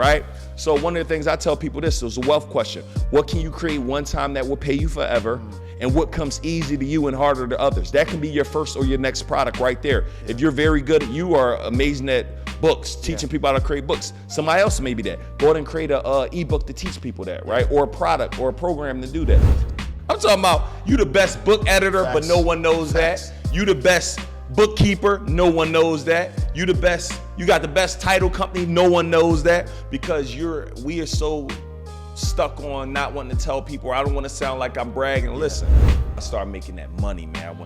right? So one of the things I tell people this is a wealth question. What can you create one time that will pay you forever? And what comes easy to you and harder to others? That can be your first or your next product right there. If you're very good, you are amazing at books, teaching people how to create books. Somebody else may be that. Go ahead and create a ebook to teach people that, right? Or a product or a program to do that. I'm talking about you the best book editor, but no one knows that. You the best bookkeeper, no one knows that. You got the best title company, no one knows that, because we are so stuck on not wanting to tell people. I don't want to sound like I'm bragging. Listen, I started making that money, man.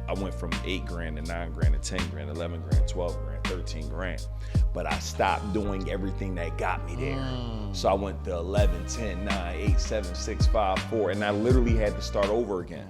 I went from 8 grand to 9 grand to 10 grand, 11 grand, 12 grand, 13 grand. But I stopped doing everything that got me there. So I went to 11, 10, 9, 8, 7, 6, 5, 4, and I literally had to start over again.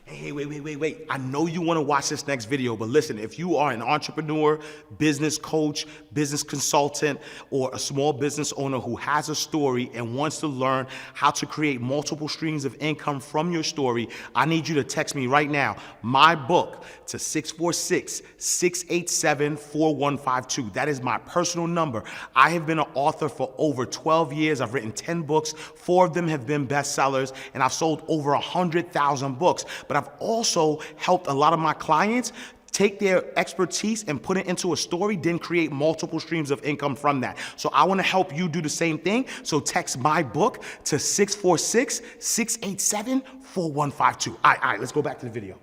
Hey, wait. I know you want to watch this next video, but listen, if you are an entrepreneur, business coach, business consultant, or a small business owner who has a story and wants to learn how to create multiple streams of income from your story, I need you to text me right now, my book, to 646-687-4152. That is my personal number. I have been an author for over 12 years. I've written 10 books. 4 of them have been bestsellers, and I've sold over 100,000 books. But I've also helped a lot of my clients take their expertise and put it into a story, then create multiple streams of income from that. So I want to help you do the same thing. So text my book to 646-687-4152. All right, let's go back to the video.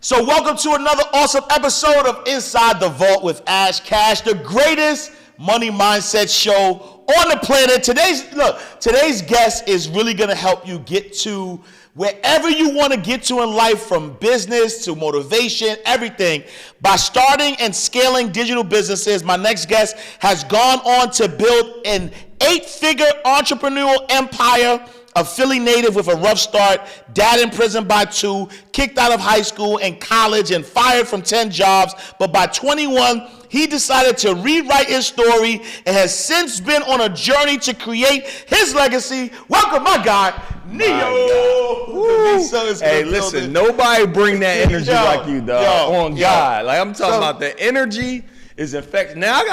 So welcome to another awesome episode of Inside the Vault with Ash Cash, the greatest money mindset show on the planet. Today's guest is really going to help you get to wherever you want to get to in life, from business to motivation, everything, by starting and scaling digital businesses. My next guest has gone on to build an 8-figure entrepreneurial empire. A Philly native with a rough start, dad in prison by 2, kicked out of high school and college and fired from 10 jobs. But by 21, he decided to rewrite his story and has since been on a journey to create his legacy. Welcome, my guy, Neo. Hey, listen, nobody bring that energy like you, dog. God. Like, I'm talking about the energy is infected. Now I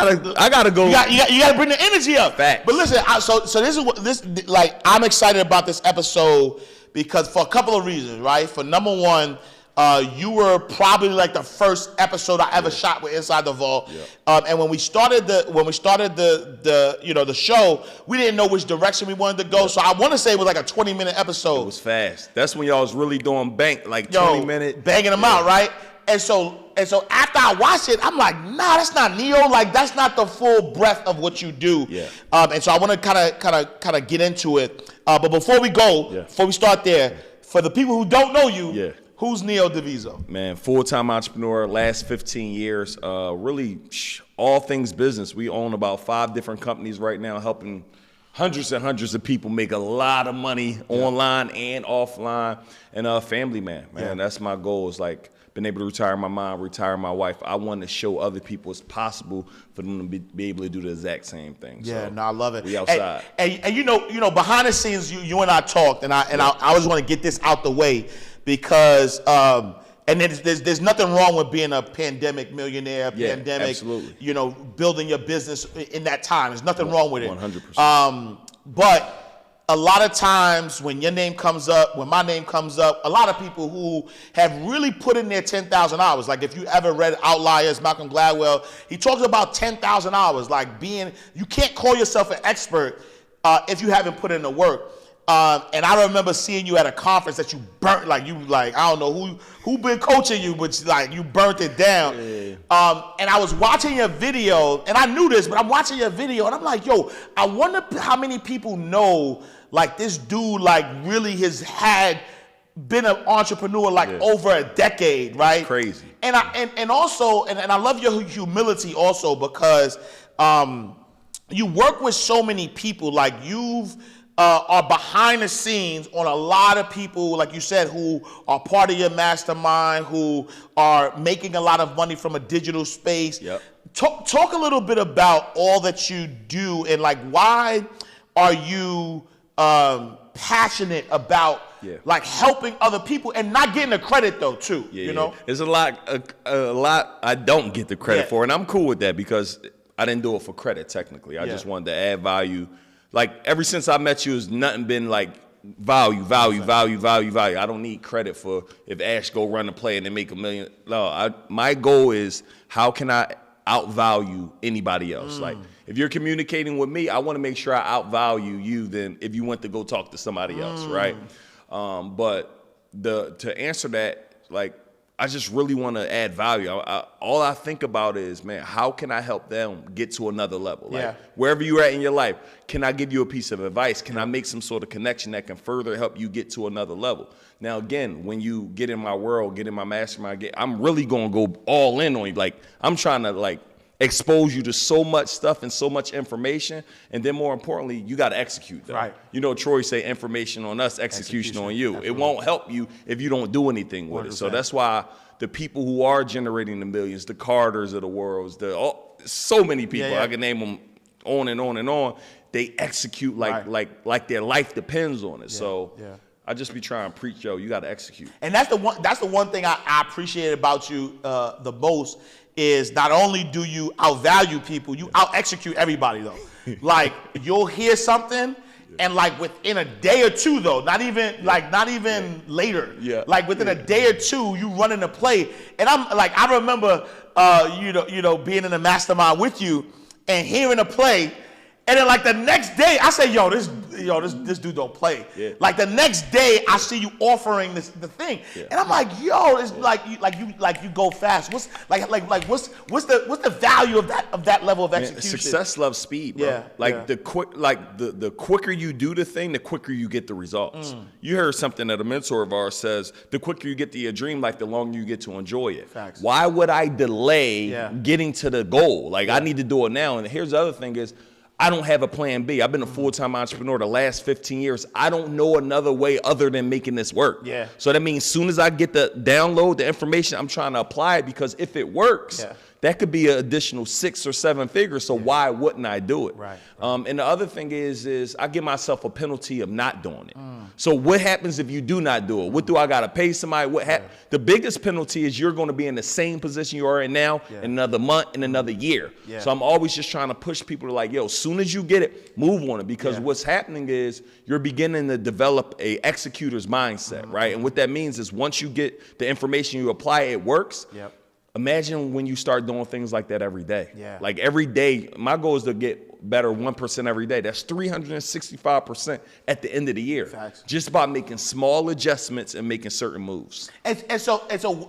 gotta go. You gotta bring the energy up. Facts. But listen, so this is what I'm excited about this episode because for a couple of reasons, right? For number one, you were probably like the first episode I ever shot with Inside the Vault. And when we started the show, we didn't know which direction we wanted to go. So I want to say it was like a 20-minute episode. It was fast. That's when y'all was really doing 20 minutes. Banging them out, right? And so after I watched it, I'm like, nah, that's not Neo. Like, that's not the full breadth of what you do. And so I want to kind of get into it. But before we start there, for the people who don't know you, who's Neo Diviso? Man, full-time entrepreneur, last 15 years, really all things business. We own about 5 different companies right now, helping hundreds and hundreds of people make a lot of money online and offline. And family man, that's my goal. Is like, been able to retire my mom, retire my wife. I want to show other people it's possible for them to be able to do the exact same thing. I love it. We outside. And you know, behind the scenes, you and I talked, and I always want to get this out the way because and there's nothing wrong with being a pandemic millionaire, absolutely. Building your business in that time. There's nothing wrong with it. 100%. But a lot of times when your name comes up, when my name comes up, a lot of people who have really put in their 10,000 hours, like if you ever read Outliers, Malcolm Gladwell, he talks about 10,000 hours, like you can't call yourself an expert if you haven't put in the work. And I remember seeing you at a conference that you burnt, I don't know who been coaching you, but you burnt it down. And I was watching your video, and I knew this, but I'm watching your video, and I'm like, yo, I wonder how many people know, this dude, really has been an entrepreneur, over a decade, right? Crazy. And I love your humility also because you work with so many people, you've are behind the scenes on a lot of people, like you said, who are part of your mastermind, who are making a lot of money from a digital space. Talk a little bit about all that you do and like why are you passionate about like helping other people and not getting the credit though too. You know, there's a lot I don't get the credit for, and I'm cool with that because I didn't do it for credit technically. I just wanted to add value. Like ever since I met you, it's nothing been like value. I don't need credit for if Ash go run a play and they make $1 million. No, my goal is how can I outvalue anybody else? Like if you're communicating with me, I want to make sure I outvalue you than if you went to go talk to somebody else, right? But to answer that, like I just really want to add value. All I think about is, man, how can I help them get to another level? Like wherever you're at in your life, can I give you a piece of advice? Can I make some sort of connection that can further help you get to another level? Now, again, when you get in my world, get in my mastermind, I'm really going to go all in on you. Like I'm trying to like expose you to so much stuff and so much information. And then more importantly, you got to execute that. Right. You know, Troy say information on us, execution on you. Absolutely. It won't help you if you don't do anything with 100%. It. So that's why the people who are generating the millions, the Carters of the world, so many people, I can name them on and on and on, they execute like their life depends on it. I just be trying to preach, you got to execute. And that's the one thing I appreciate about you the most is not only do you outvalue people, you out-execute everybody though. Like you'll hear something and like within a day or two though, not even later. Yeah. Like within a day or two, you run in a play. And I'm like, I remember being in a mastermind with you and hearing a play. And then like the next day, I say, this dude don't play. Yeah. Like the next day, I see you offering the thing, and I'm like, it's like you go fast. What's the value of that level of execution? Man, success loves speed, bro. The quicker you do the thing, the quicker you get the results. You heard something that a mentor of ours says: the quicker you get to your dream life, the longer you get to enjoy it. Facts. Why would I delay getting to the goal? Like I need to do it now. And here's the other thing is, I don't have a plan B. I've been a full-time entrepreneur the last 15 years. I don't know another way other than making this work. Yeah. So that means as soon as I get the download, the information, I'm trying to apply it because if it works, that could be an additional 6 or 7 figures. So why wouldn't I do it? Right. And the other thing is I give myself a penalty of not doing it. So what happens if you do not do it? What do I got to pay somebody? The biggest penalty is you're going to be in the same position you are in now in another month, in another year. Yeah. So I'm always just trying to push people to like, as soon as you get it, move on it. Because what's happening is you're beginning to develop a executor's mindset, right? And what that means is once you get the information, you apply it works. Yep. Imagine when you start doing things like that every day. Yeah. Like every day, my goal is to get better 1% every day. That's 365% at the end of the year. Facts. Just by making small adjustments and making certain moves. And so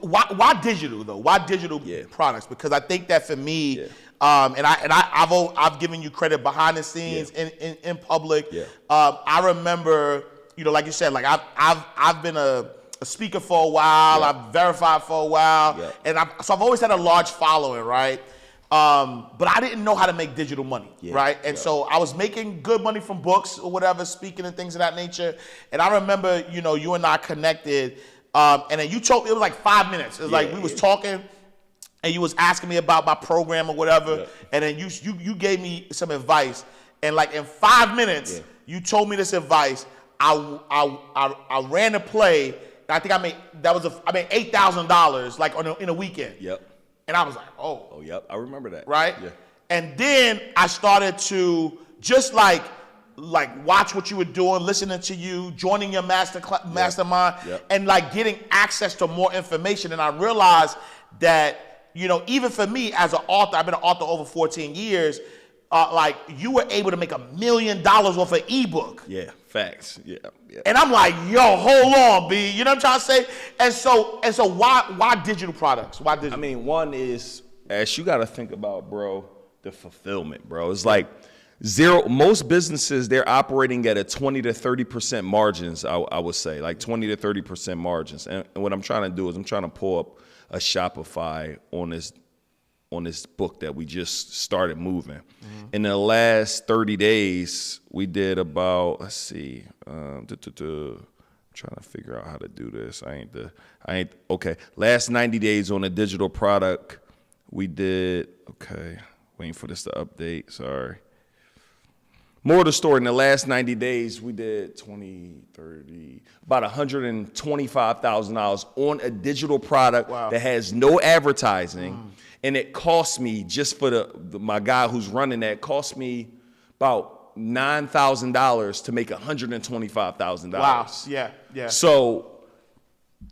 why digital though? Why digital products? Because I think that for me, I've given you credit behind the scenes in public. Yeah. I remember, like you said, like I've been a speaker for a while. I've verified for a while, and so I've always had a large following, right? But I didn't know how to make digital money, right? And so I was making good money from books or whatever, speaking and things of that nature. And I remember, you and I connected, and then you told me, it was like 5 minutes. It was like we was talking, and you was asking me about my program or whatever, and then you gave me some advice, and like in 5 minutes, you told me this advice. I ran a play. I think I made $8,000 like in a weekend. Yep. And I was like, oh, yep, I remember that. Right? Yeah. And then I started to just like watch what you were doing, listening to you, joining your mastermind, and like getting access to more information. And I realized that, even for me as an author, I've been an author over 14 years, like you were able to make $1 million off an ebook. Yeah, facts. Yeah. And I'm like, hold on, B. You know what I'm trying to say? And so why digital products? Why digital? I mean, one is, Ash, you got to think about, bro, the fulfillment, bro. It's like most businesses, they're operating at a 20 to 30% margins, I would say, like 20 to 30% margins. And what I'm trying to do is I'm trying to pull up a Shopify on this book that we just started moving. Mm-hmm. In the last 30 days, we did about, let's see, I'm trying to figure out how to do this. Okay. Last 90 days on a digital product, we did, okay, waiting for this to update, sorry. More of the story, in the last 90 days, we did 20, 30, about $125,000 on a digital product that has no advertising. And it cost me, just for my guy who's running that, cost me about $9,000 to make $125,000. Wow, yeah. So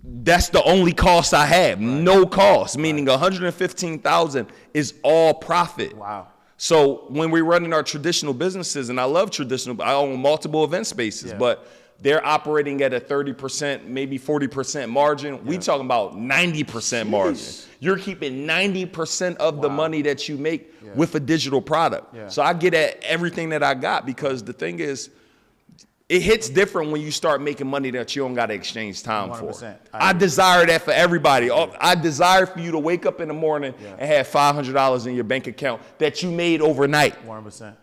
that's the only cost I have, no cost, meaning $115,000 is all profit. Wow. So when we're running our traditional businesses, and I love traditional, I own multiple event spaces, but they're operating at a 30%, maybe 40% margin. We talking about 90% margin. You're keeping 90% of the money that you make with a digital product. So I get at everything that I got, because the thing is, it hits different when you start making money that you don't got to exchange time 100%. For. I desire that for everybody. I desire for you to wake up in the morning and have $500 in your bank account that you made overnight. 100%.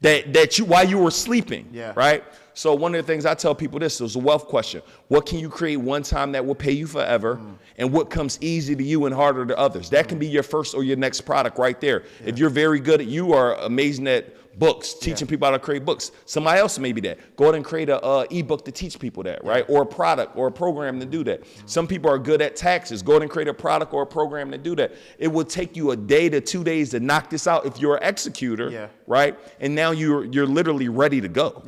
That you, while you were sleeping, right? So one of the things I tell people, this is a wealth question. What can you create one time that will pay you forever? And what comes easy to you and harder to others? That can be your first or your next product right there. If you're very good at, you are amazing at books, teaching people how to create books. Somebody else may be that. Go ahead and create a ebook to teach people that, right? Or a product or a program to do that. Some people are good at taxes. Go ahead and create a product or a program to do that. It will take you a day to 2 days to knock this out if you're an executor, right? And now you're literally ready to go.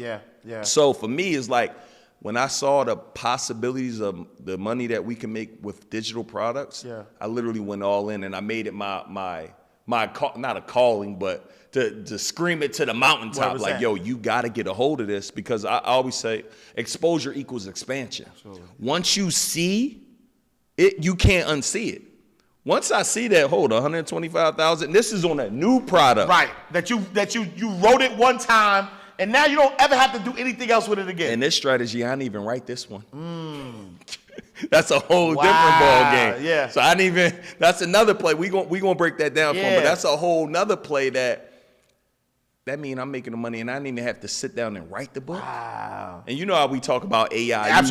So for me, it's like, when I saw the possibilities of the money that we can make with digital products, I literally went all in, and I made it my not a calling, but to scream it to the mountaintop, 100%. Like, yo, you got to get a hold of this, because I always say exposure equals expansion. Absolutely. Once you see it, you can't unsee it. Once I see that, hold on, 125,000, this is on a new product. Right, that you wrote it one time, and now you don't ever have to do anything else with it again. And this strategy, I didn't even write this one. That's a whole different ball game. Yeah. So I didn't even, that's another play. We gonna break that down for them, but that's a whole nother play that means I'm making the money and I didn't even have to sit down and write the book. Wow. And you know how we talk about AI. I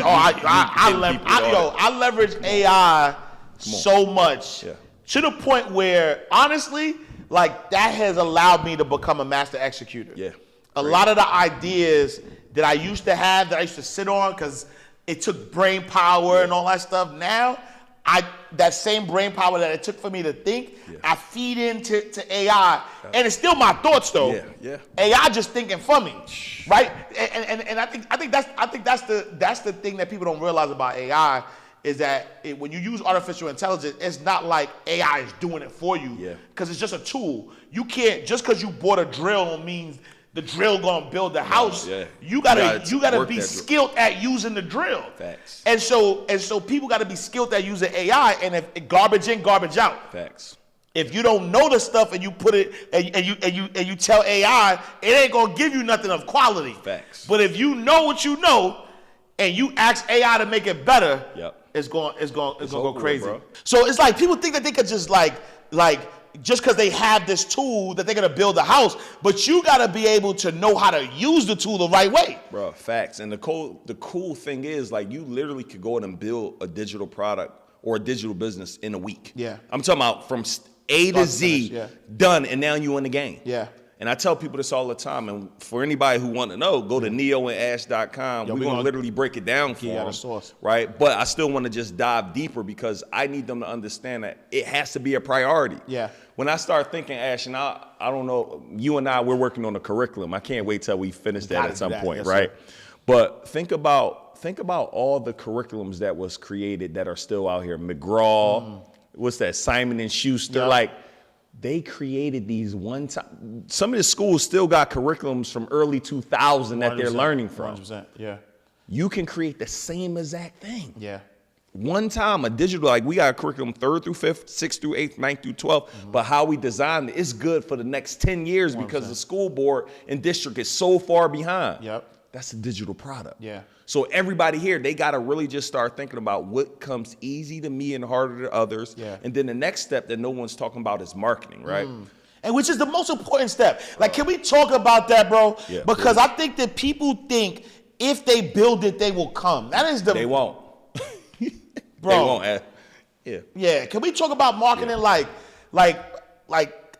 leverage AI so much to the point where, honestly, like, that has allowed me to become a master executor. Yeah. A lot of the ideas that I used to have, that I used to sit on because it took brain power and all that stuff, now that same brain power that it took for me to think, I feed into AI, and it's still my thoughts though. AI just thinking for me, right? And I think that's the thing that people don't realize about AI, is that when you use artificial intelligence, it's not like AI is doing it for you, because it's just a tool. You can't, just because you bought a drill means the drill gonna build the house. You gotta be skilled at using the drill. Facts. And so people gotta be skilled at using AI, and if garbage in, garbage out. Facts. If you don't know the stuff and you put it and you tell AI, it ain't gonna give you nothing of quality. Facts. But if you know what you know and you ask AI to make it better, it's gonna go crazy. Bro. So it's like, people think that they could just like just because they have this tool that they're gonna build a house, but you gotta be able to know how to use the tool the right way. Bro, facts. And the cool thing is, like, you literally could go in and build a digital product or a digital business in a week. I'm talking about from A to Z, done, and now you in the game. And I tell people this all the time, and for anybody who want to know, go to neoandash.com. We're going to literally break it down for them, right? But I still want to just dive deeper, because I need them to understand that it has to be a priority. When I start thinking, Ash, and I don't know, you and I, we're working on a curriculum. I can't wait till we finish that at some point, right? But think about all the curriculums that was created that are still out here. McGraw, what's that? Simon and Schuster, like, they created these one time. Some of the schools still got curriculums from early 2000 that they're learning from. 100%, You can create the same exact thing. One time, a digital, like, we got a curriculum 3rd through 5th, 6th through 8th, 9th through 12th, but how we designed it is good for the next 10 years 100%. Because the school board and district is so far behind. That's a digital product. So everybody here, they got to really just start thinking about what comes easy to me and harder to others. And then the next step that no one's talking about is marketing, right? And which is the most important step. Like, can we talk about that, bro? Because I think that people think if they build it, they will come. That is the... They won't. Bro. They won't. Can we talk about marketing like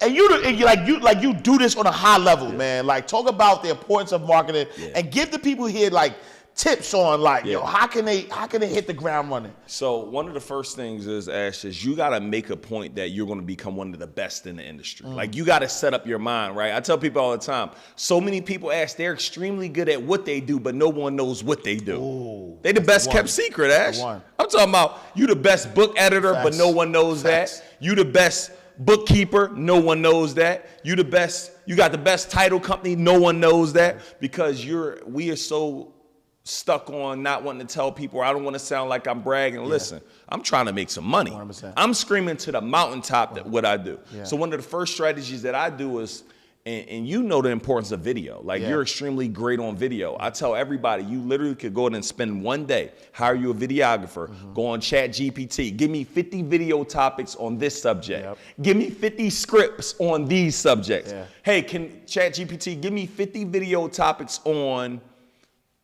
and you do this on a high level, man. Like, talk about the importance of marketing and give the people here like tips on how can they hit the ground running. So one of the first things is, Ash, is you got to make a point that you're going to become one of the best in the industry. Like, you got to set up your mind, right? I tell people all the time, so many people, Ash, they're extremely good at what they do, but no one knows what they do. Ooh, they the best kept secret, Ash. I'm talking about you the best book editor, but no one knows that. You the best bookkeeper, no one knows that. You got the best title company, no one knows that, because we are so stuck on not wanting to tell people, I don't want to sound like I'm bragging. Listen, I'm trying to make some money. 100%. I'm screaming to the mountaintop that what I do. So one of the first strategies that I do is, and you know the importance of video. Like, you're extremely great on video. I tell everybody, you literally could go in and spend one day, hire you a videographer, go on ChatGPT, give me 50 video topics on this subject. Give me 50 scripts on these subjects. Hey, can ChatGPT give me 50 video topics on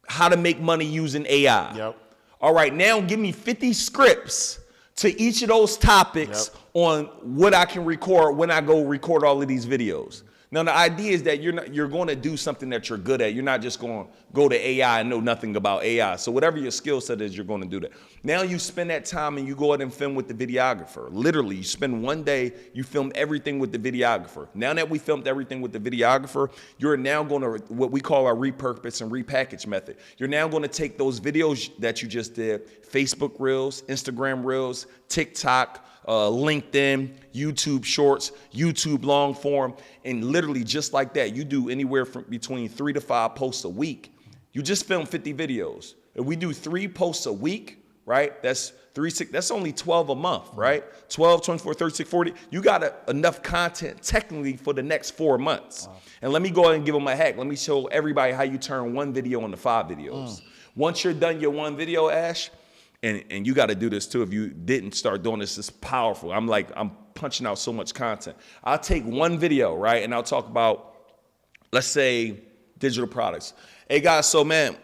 how to make money using AI? All right, now give me 50 scripts to each of those topics on what I can record when I go record all of these videos. Now, the idea is that you're going to do something that you're good at. You're not just going to go to AI and know nothing about AI. So whatever your skill set is, you're going to do that. Now you spend that time and you go ahead and film with the videographer. Literally, you spend one day, you film everything with the videographer. Now that we filmed everything with the videographer, you're now going to, what we call our repurpose and repackage method. You're now going to take those videos that you just did, Facebook Reels, Instagram Reels, TikTok, LinkedIn, YouTube Shorts, YouTube long form, and literally just like that, you do anywhere from between 3 to 5 posts a week. You just film 50 videos. If we do 3 posts a week, right? That's only 12 a month, right? 12, 24, 36, 40. You got enough content technically for the next 4 months. And let me go ahead and give them a hack. Let me show everybody how you turn one video into 5 videos. Once you're done your one video, Ash, and you got to do this too. If you didn't start doing this, it's powerful. I'm punching out so much content. I'll take one video, right? And I'll talk about, let's say, digital products. Hey guys, so man,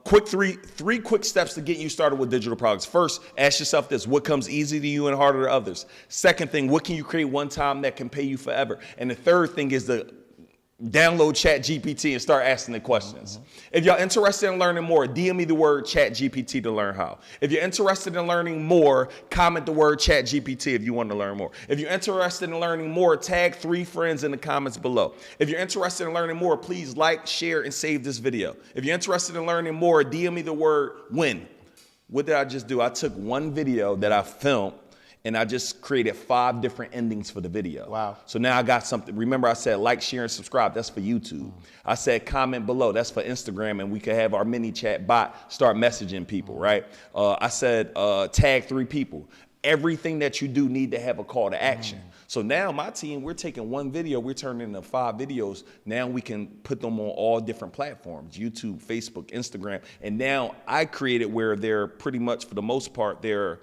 three quick steps to get you started with digital products. First, ask yourself this: what comes easy to you and harder to others? Second thing, what can you create one time that can pay you forever? And the third thing is the download ChatGPT and start asking the questions. If y'all interested in learning more, DM me the word ChatGPT to learn how. If you're interested in learning more, comment the word ChatGPT if you want to learn more. If you're interested in learning more, tag 3 friends in the comments below. If you're interested in learning more, please like, share, and save this video. If you're interested in learning more, DM me the word win. What did I just do? I took one video that I filmed and I just created 5 different endings for the video. Wow. So now I got something. Remember I said like, share, and subscribe. That's for YouTube. I said comment below. That's for Instagram, and we could have our mini chat bot start messaging people, right? I said tag 3 people. Everything that you do need to have a call to action. So now my team, we're taking one video, we're turning into 5 videos. Now we can put them on all different platforms, YouTube, Facebook, Instagram. And now I created where they're pretty much, for the most part, they're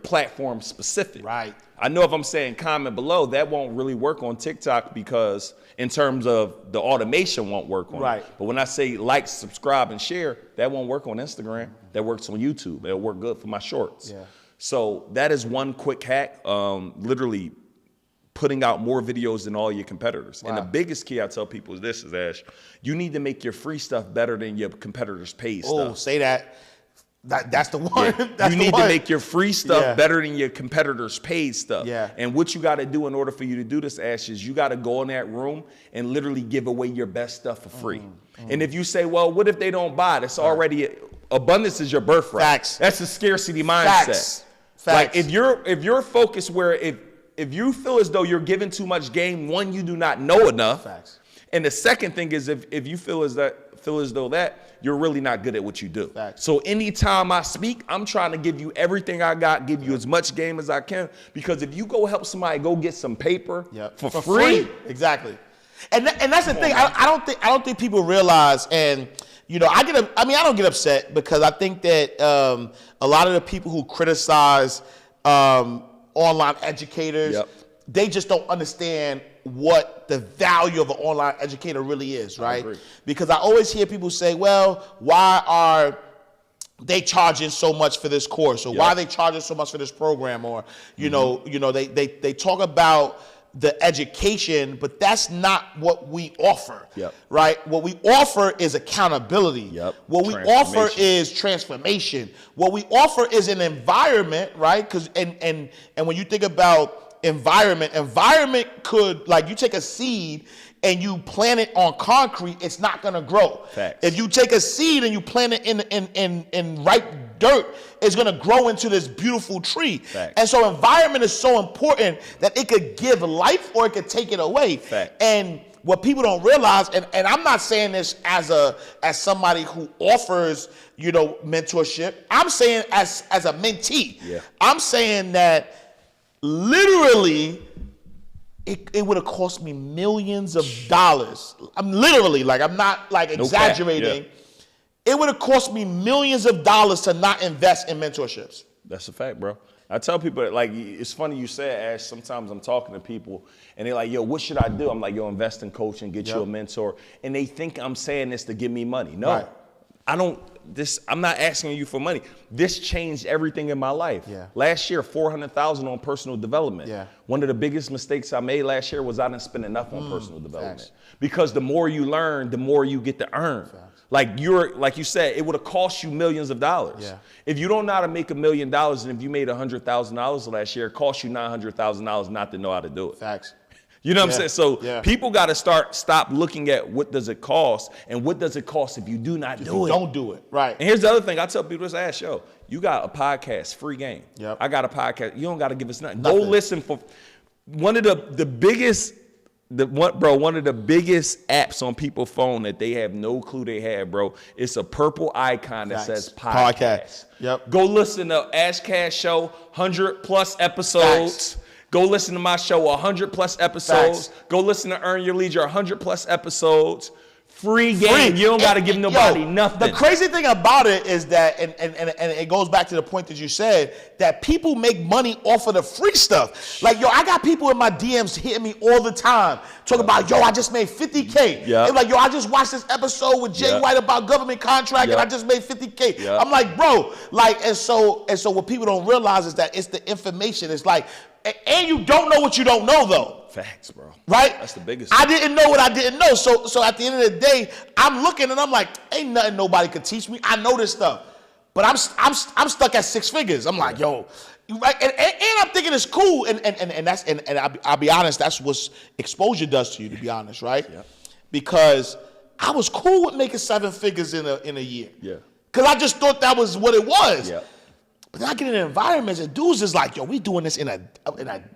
platform specific. Right. I know if I'm saying comment below, that won't really work on TikTok because in terms of the automation won't work on it. But when I say like, subscribe, and share, that won't work on Instagram. That works on YouTube. It'll work good for my shorts. So that is one quick hack, literally putting out more videos than all your competitors. And the biggest key I tell people is this, Ash, you need to make your free stuff better than your competitors' paid stuff. Oh, say that. That's the one. Yeah. You need to make your free stuff better than your competitors' paid stuff. And what you got to do in order for you to do this, Ash, is you got to go in that room and literally give away your best stuff for free. And if you say, well, what if they don't buy it? It's already, abundance is your birthright. Facts. That's a scarcity mindset. Facts. Like if you're focused where if you feel as though you're giving too much game, one, you do not know enough. Facts. And the second thing is if you feel as though that you're really not good at what you do. Facts. So anytime I speak, I'm trying to give you everything I got, give you as much game as I can, because if you go help somebody go get some paper for free. Exactly. And that's the thing. I don't think people realize, and you know, I don't get upset because I think that a lot of the people who criticize online educators, they just don't understand what the value of an online educator really is, right? Because I always hear people say, well, why are they charging so much for this course, or why are they charging so much for this program, or you know they talk about the education, but that's not what we offer, Yep. right? What we offer is accountability. Yep. What we offer is transformation. What we offer is an environment, right? Because and when you think about environment could, like, you take a seed and you plant it on concrete, it's not gonna grow. Facts. If you take a seed and you plant it in ripe dirt, it's gonna grow into this beautiful tree. Facts. And so environment is so important that it could give life or it could take it away. Facts. And what people don't realize, and I'm not saying this as somebody who offers, mentorship. I'm saying as a mentee. Yeah. I'm saying that literally it would have cost me millions of dollars. I'm literally, like, I'm not like exaggerating. Yeah. It would have cost me millions of dollars to not invest in mentorships. That's a fact, bro. I tell people that, like, it's funny you said, Ash, sometimes I'm talking to people and they're like, yo, what should I do? I'm like, yo, invest in coaching, get you a mentor. And they think I'm saying this to give me money. No, Right. I'm not asking you for money. This changed everything in my life. Yeah. Last year, $400,000 on personal development. Yeah. One of the biggest mistakes I made last year was I didn't spend enough on personal development. Facts. Because the more you learn, the more you get to earn. Facts. Like you said, it would have cost you millions of dollars. Yeah. If you don't know how to make $1 million, and if you made $100,000 last year, it cost you $900,000 not to know how to do it. Facts. You know what I'm saying? So Yeah. people got to stop looking at what does it cost and what does it cost if you do not do it. Don't do it. Right. And here's the other thing. I tell people this, Ash, yo, you got a podcast, free game. Yep. I got a podcast. You don't got to give us nothing. Nothing. Go listen for one of the biggest, one of the biggest apps on people's phone that they have no clue they have, bro. It's a purple icon that Facts. says podcast. Yep. Go listen to Ash Cash Show, 100+ episodes. Facts. Go listen to my show, 100+ episodes. Facts. Go listen to Earn Your Leisure, 100+ episodes. Free game. You don't got to give nobody nothing. The crazy thing about it is that, and it goes back to the point that you said, that people make money off of the free stuff. Like, yo, I got people in my DMs hitting me all the time, talking about, yo, I just made $50K. Yeah. They're like, yo, I just watched this episode with Jay Yeah. White about government contract, Yeah. and I just made $50K. Yeah. I'm like, bro, like, and so what people don't realize is that it's the information. It's like, and you don't know what you don't know, though. Facts, bro. Right? That's the biggest I thing. didn't know what I didn't know. So at the end of the day, I'm looking and I'm like, ain't nothing nobody could teach me. I know this stuff. But I'm stuck at 6 figures. I'm like, yo, right? And I'm thinking it's cool. And I'll be honest, that's what exposure does to you, to be honest, right? Yeah. Because I was cool with making 7 figures in a year. Yeah. Because I just thought that was what it was. Yeah. But then I get in environments and dudes is like, yo, we doing this in a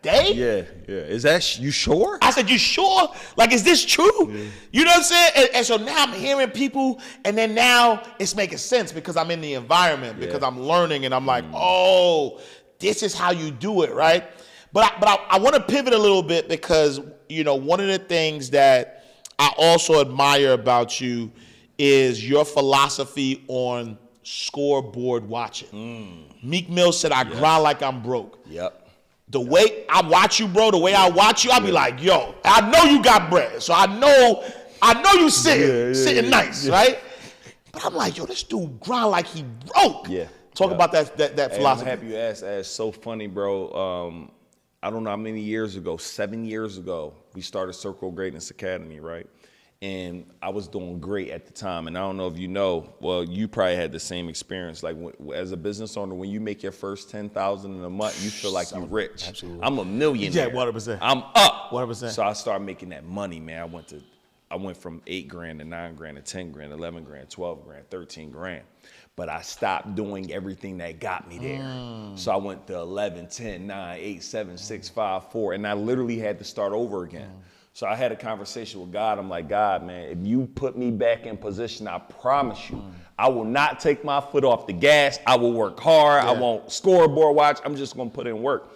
day? Yeah. Is that, you sure? I said, you sure? Like, is this true? Yeah. You know what I'm saying? And so now I'm hearing people, and then now it's making sense because I'm in the environment, because I'm learning, and I'm like, oh, this is how you do it, right? But I want to pivot a little bit because, one of the things that I also admire about you is your philosophy on scoreboard watching. Meek Mill said, I grind like I'm broke. Yep. The way I watch you, bro, the way I watch you, I be like, yo, I know you got bread. So I know you sitting nice, right? But I'm like, yo, this dude grind like he broke. Yeah. Talk about that philosophy. I'm happy you asked. It's so funny, bro. I don't know how many years ago, 7 years ago, we started Circle Greatness Academy, right? And I was doing great at the time. And I don't know if you know, well, you probably had the same experience. Like, as a business owner, when you make your first $10,000 in a month, you feel like you're rich. Absolutely. I'm a millionaire. Yeah, 100%. I'm up. 100%. So I started making that money, man. I went from $8 grand to $9 grand to 10 grand, 11 grand, 12 grand, 13 grand. But I stopped doing everything that got me there. So I went to 11, 10, 9, 8, 7, 6, 5, 4, and I literally had to start over again. So I had a conversation with God. I'm like, God, man, if you put me back in position, I promise you, I will not take my foot off the gas. I will work hard. I won't scoreboard watch. I'm just going to put in work.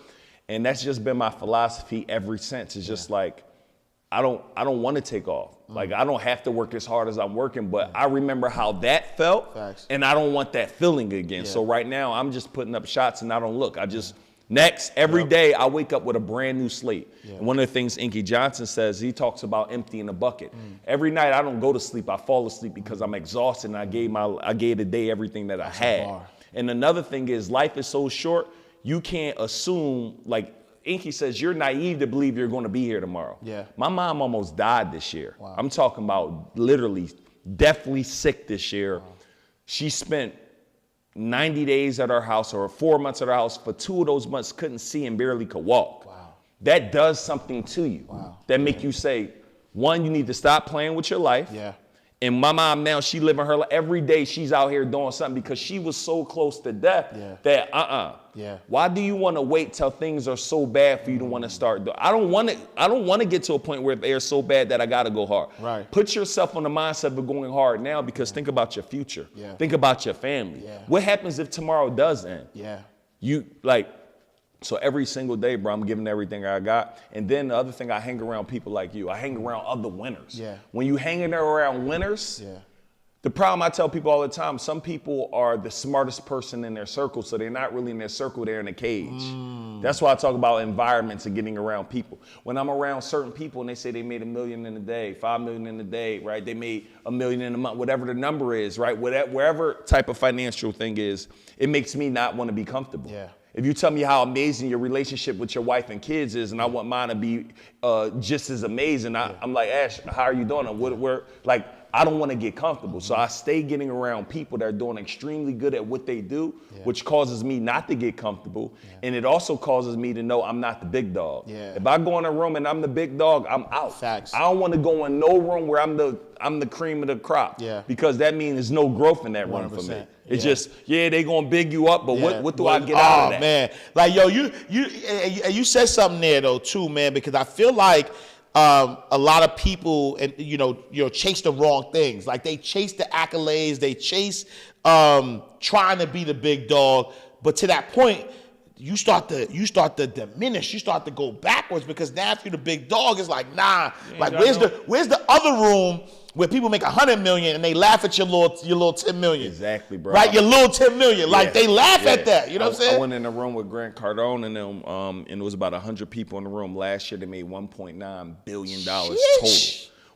And that's just been my philosophy ever since. It's just like, I don't want to take off. Like, I don't have to work as hard as I'm working, but I remember how that felt. Facts. And I don't want that feeling again. Yeah. So right now, I'm just putting up shots and I don't look. Every day I wake up with a brand new slate. Yeah. And one of the things Inky Johnson says, he talks about emptying a bucket. Every night I don't go to sleep, I fall asleep because I'm exhausted and I gave the day everything that I had. And another thing is, life is so short, you can't assume, like, Inky says, you're naive to believe you're going to be here tomorrow. Yeah. My mom almost died this year. Wow. I'm talking about literally deathly sick this year. Wow. She spent 90 days at our house or 4 months at our house. For 2 of those months, couldn't see and barely could walk. Wow. That does something to you. Wow. That make you say, one, you need to stop playing with your life. Yeah. And my mom now, she living her life. Every day she's out here doing something because she was so close to death that Yeah. Why do you want to wait till things are so bad for you to want to start? I don't want to get to a point where they're so bad that I got to go hard. Right. Put yourself on the mindset of going hard now because think about your future. Yeah. Think about your family. Yeah. What happens if tomorrow does end? Yeah. So every single day, bro, I'm giving everything I got. And then the other thing, I hang around people like you. I hang around other winners. Yeah. When you hanging around winners, Yeah. the problem I tell people all the time, some people are the smartest person in their circle, so they're not really in their circle, they're in a cage. That's why I talk about environments and getting around people. When I'm around certain people and they say they made $1 million in a day, $5 million in a day, right? They made $1 million in a month, whatever the number is, right? Wherever type of financial thing is, it makes me not want to be comfortable. Yeah. If you tell me how amazing your relationship with your wife and kids is, and I want mine to be just as amazing, I'm like, Ash, how are you doing? I don't want to get comfortable. So I stay getting around people that are doing extremely good at what they do, which causes me not to get comfortable. And it also causes me to know I'm not the big dog. Yeah. If I go in a room and I'm the big dog, I'm out. Facts. I don't want to go in no room where I'm the cream of the crop. Yeah. Because that means there's no growth in that room for me. 100%. It's just, they gonna big you up, but what do I get out of that? Oh, man. Like, yo, you said something there, though, too, man, because I feel like a lot of people, and chase the wrong things. Like, they chase the accolades, they chase trying to be the big dog, but to that point, you start to diminish, you start to go backwards, because now if you're the big dog, it's like, nah, like where's the other room where people make $100 million and they laugh at your little 10 million? Exactly, bro. Right, your little 10 million. Like, they laugh at that. You know what I'm saying? I went in a room with Grant Cardone and them, and it was about 100 people in the room. Last year they made $1.9 billion total.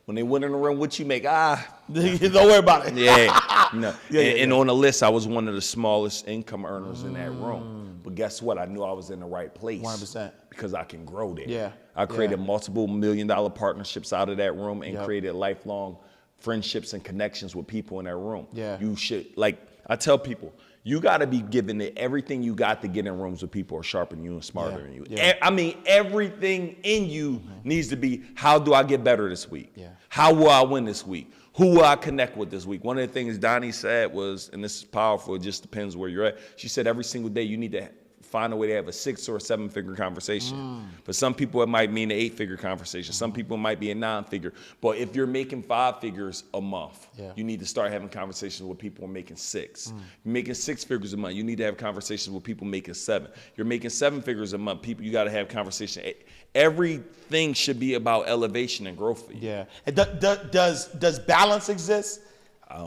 When they went in the room, what you make? Don't worry about it. Yeah. And on the list, I was one of the smallest income earners in that room. But guess what? I knew I was in the right place. 100%. Because I can grow there. Yeah. I created multiple $1 million partnerships out of that room and created lifelong friendships and connections with people in that room. Yeah. You should, I tell people, you got to be giving it everything you got to get in rooms with people who are sharper than you and smarter than you. Yeah. I mean, everything in you needs to be, how do I get better this week? Yeah. How will I win this week? Who will I connect with this week? One of the things Donnie said was, and this is powerful, it just depends where you're at. She said every single day you need to find a way to have a 6 or 7 figure conversation. For some people, it might mean an 8-figure conversation. Some people it might be a 9-figure. But if you're making 5 figures a month, you need to start having conversations with people who are making 6. You're making 6 figures a month, you need to have conversations with people making 7. You're making 7 figures a month, you got to have conversations. Everything should be about elevation and growth for you. Yeah. And does balance exist?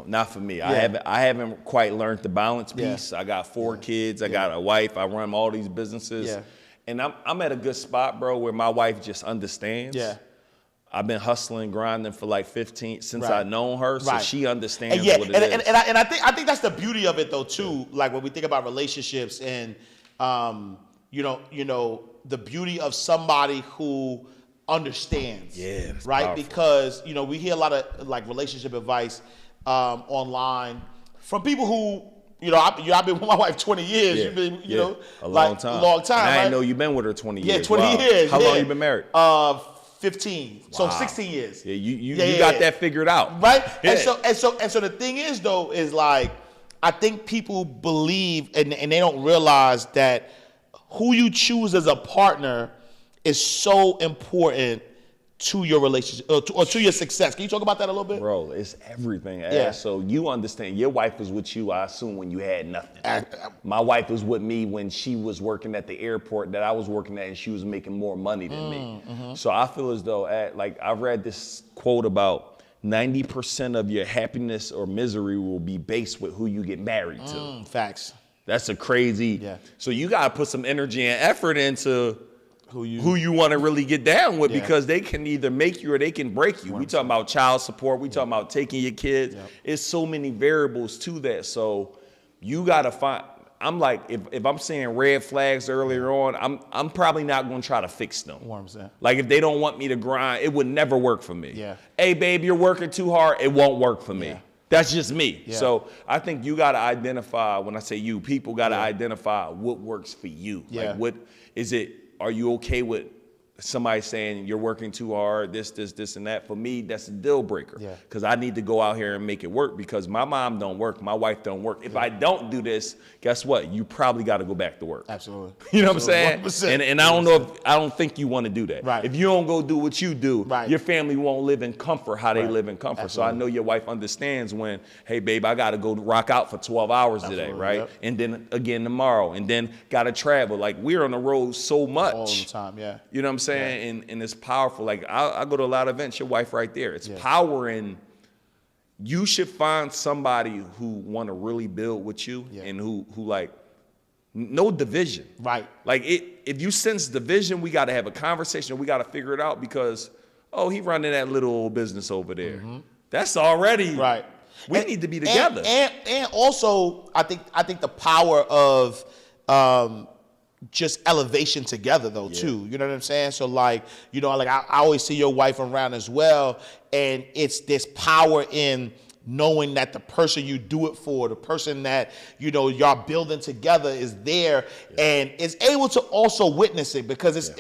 Not for me. I haven't quite learned the balance piece. I got 4 kids. I got a wife. I run all these businesses. Yeah. And I'm at a good spot, bro, where my wife just understands. Yeah. I've been hustling, grinding for like 15 since I've known her, so she understands what it is. And I think that's the beauty of it, though, too. Like, when we think about relationships and the beauty of somebody who understands. Yeah. Right. Powerful. Because we hear a lot of like relationship advice online from people who, I've been with my wife 20 years. Yeah. You've been, a long time. A long time. And I right? didn't know you've been with her 20 years. Yeah, 20 years. How long you been married? 15. So 16 years. Yeah, you got that figured out. Right? Yeah. And so the thing is, though, is like, I think people believe and they don't realize that who you choose as a partner is so important to your relationship or to your success. Can you talk about that a little bit? Bro, it's everything. Yeah. So you understand, your wife was with you, I assume, when you had nothing. My wife was with me when she was working at the airport that I was working at, and she was making more money than me. So I feel as though, I read this quote about 90% of your happiness or misery will be based with who you get married to. Facts. That's a crazy. So you got to put some energy and effort into who you want to really get down with, because they can either make you or they can break you. 100%. We talking about child support. We talking about taking your kids. It's so many variables to that. So you got to find, I'm like, if I'm seeing red flags earlier on, I'm probably not going to try to fix them. 100%. Like if they don't want me to grind, it would never work for me. Yeah. Hey, babe, you're working too hard. It won't work for me. Yeah. That's just me. Yeah. So I think you got to identify, when I say you, people got to identify what works for you. Yeah. Like what is it, are you okay with somebody saying you're working too hard, this, and that? For me, that's a deal breaker. Yeah. Because I need to go out here and make it work, because my mom don't work, my wife don't work. If I don't do this, guess what? You probably got to go back to work. Absolutely. You know what I'm saying? 100%. And I don't think you want to do that. Right. If you don't go do what you do, Right. your family won't live in comfort how they Right. live in comfort. Absolutely. So I know your wife understands when, hey, babe, I got to go rock out for 12 hours today, Absolutely, right? yep. And then again tomorrow, and then got to travel. Like, we're on the road so much. All the time, yeah. You know what I'm saying? And it's powerful. Like, I go to a lot of events, your wife right there. It's power in, you should find somebody who want to really build with you and who like, no division. Right. Like, if you sense division, we got to have a conversation. We got to figure it out, because, oh, he running that little old business over there. Mm-hmm. That's already, Right. We need to be together. And also, I think the power of just elevation together though too. You know what I'm saying? So like, you know, like I always see your wife around as well, and it's this power in knowing that the person you do it for, the person that, you know, y'all building together is there and is able to also witness it, because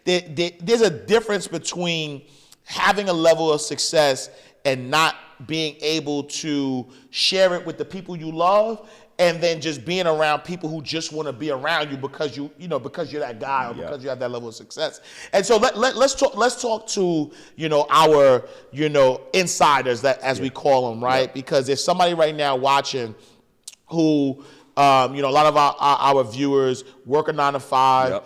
there's a difference between having a level of success and not being able to share it with the people you love, and then just being around people who just want to be around you because because you're that guy, or because you have that level of success. And so let's talk to, you know, our, you know, insiders, that as we call them, right? Because there's somebody right now watching who, you know, a lot of our viewers work a 9 to 5.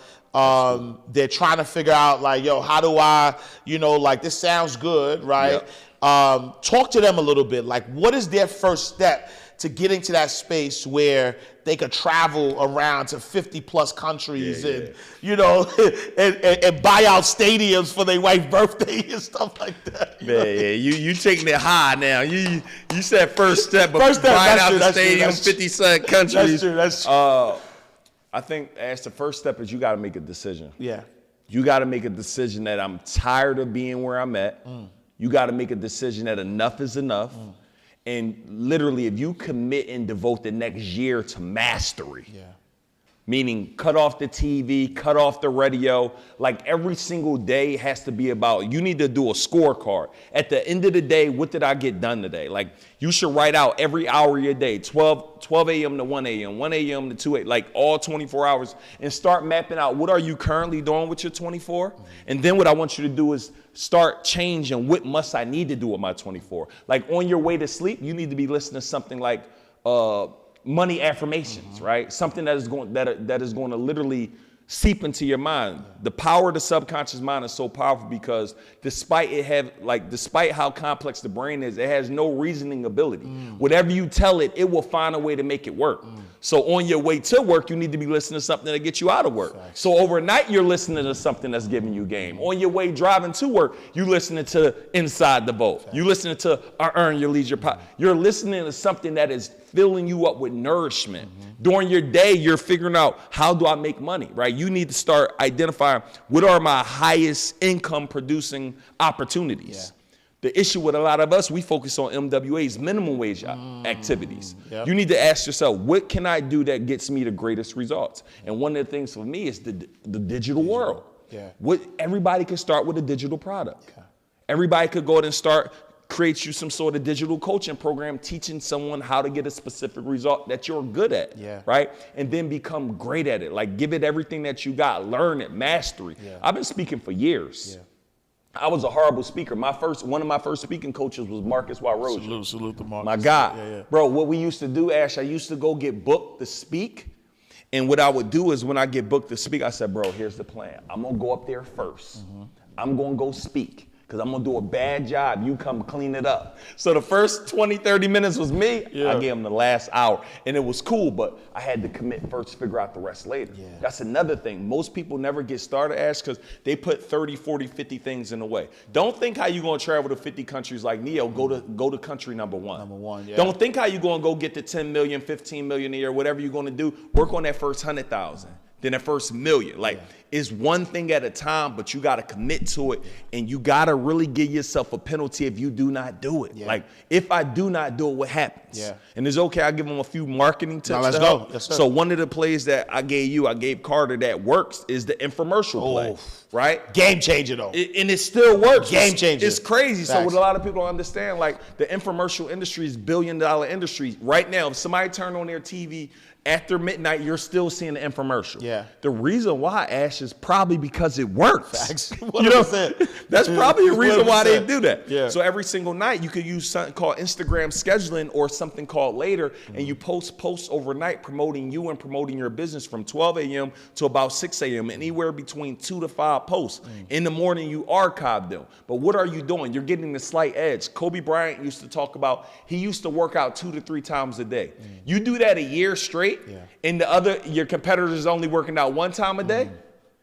They're trying to figure out, like, yo, how do I, you know, like, this sounds good, right? Talk to them a little bit. Like, what is their first step to getting to that space where they could travel around to 50 plus countries and, you know, and buy out stadiums for their wife's birthday and stuff like that? You taking it high now. You said first step, but First step, buying that's out true, the that's true, stadium, that's 50 countries. That's true. I think, Ash, the first step is you got to make a decision. Yeah. You got to make a decision that I'm tired of being where I'm at. You got to make a decision that enough is enough. And literally, if you commit and devote the next year to mastery, meaning cut off the TV, cut off the radio, like every single day has to be about, you need to do a scorecard. At the end of the day, what did I get done today? Like, you should write out every hour of your day, 12 a.m. to 1 a.m., 1 a.m. to 2 a.m., like all 24 hours, and start mapping out what are you currently doing with your 24? And then what I want you to do is start changing what must I need to do with my 24. Like, on your way to sleep, you need to be listening to something like money affirmations, right? Something that is going to literally seep into your mind. The power of the subconscious mind is so powerful, because despite how complex the brain is, it has no reasoning ability. Whatever you tell it, it will find a way to make it work. So on your way to work, you need to be listening to something that gets you out of work. So overnight, you're listening to something that's giving you game. On your way driving to work, you listening to Inside the Vault. You listening to Earn Your Leisure. You're listening to something that is filling you up with nourishment. During your day, you're figuring out, how do I make money, right? You need to start identifying, what are my highest income producing opportunities? The issue with a lot of us, we focus on MWAs, minimum wage activities. You need to ask yourself, what can I do that gets me the greatest results? And one of the things for me is the digital world. Everybody can start with a digital product. Everybody could go ahead and create you some sort of digital coaching program, teaching someone how to get a specific result that you're good at, right? And then become great at it. Like, give it everything that you got, learn it, mastery. I've been speaking for years. I was a horrible speaker. One of my first speaking coaches was Marcus Waroja. Salute to Marcus. My God. Bro, what we used to do, Ash, I used to go get booked to speak. And what I would do is, when I get booked to speak, I said, bro, here's the plan. I'm going to go up there first. I'm going to go speak. because I'm going to do a bad job. You come clean it up. So the first 20, 30 minutes was me. I gave them the last hour. And it was cool, but I had to commit first, figure out the rest later. That's another thing. Most people never get started, Ash, because they put 30, 40, 50 things in the way. Don't think how you're going to travel to 50 countries like Neo. Go to country number one. Don't think how you're going to go get to 10 million, 15 million a year, whatever you're going to do. Work on that first 100,000. Then that first million. Like, it's one thing at a time, but you got to commit to it, and you got to really give yourself a penalty if you do not do it. Like, if I do not do it, what happens? And it's okay, I'll give them a few marketing tips. Let's go. Yes, sir. So one of the plays that I gave Carter that works is the infomercial play, right? Game changer, though. And it still works. Game changer. It's crazy. So what a lot of people don't understand, like, the infomercial industry is $1 billion industry. Right now, if somebody turned on their TV after midnight, you're still seeing the infomercial. The reason why, Ash, is probably because it works. Facts. You know what I'm saying? That's probably a reason why they do that. So every single night, you could use something called Instagram scheduling or something called Later, and you post posts overnight promoting you and promoting your business from 12 a.m. to about 6 a.m., anywhere between 2 to 5 posts. In the morning, you archive them. But what are you doing? You're getting the slight edge. Kobe Bryant used to talk about, he used to work out 2 to 3 times a day. You do that a year straight, and your competitors is only working out 1 time a day,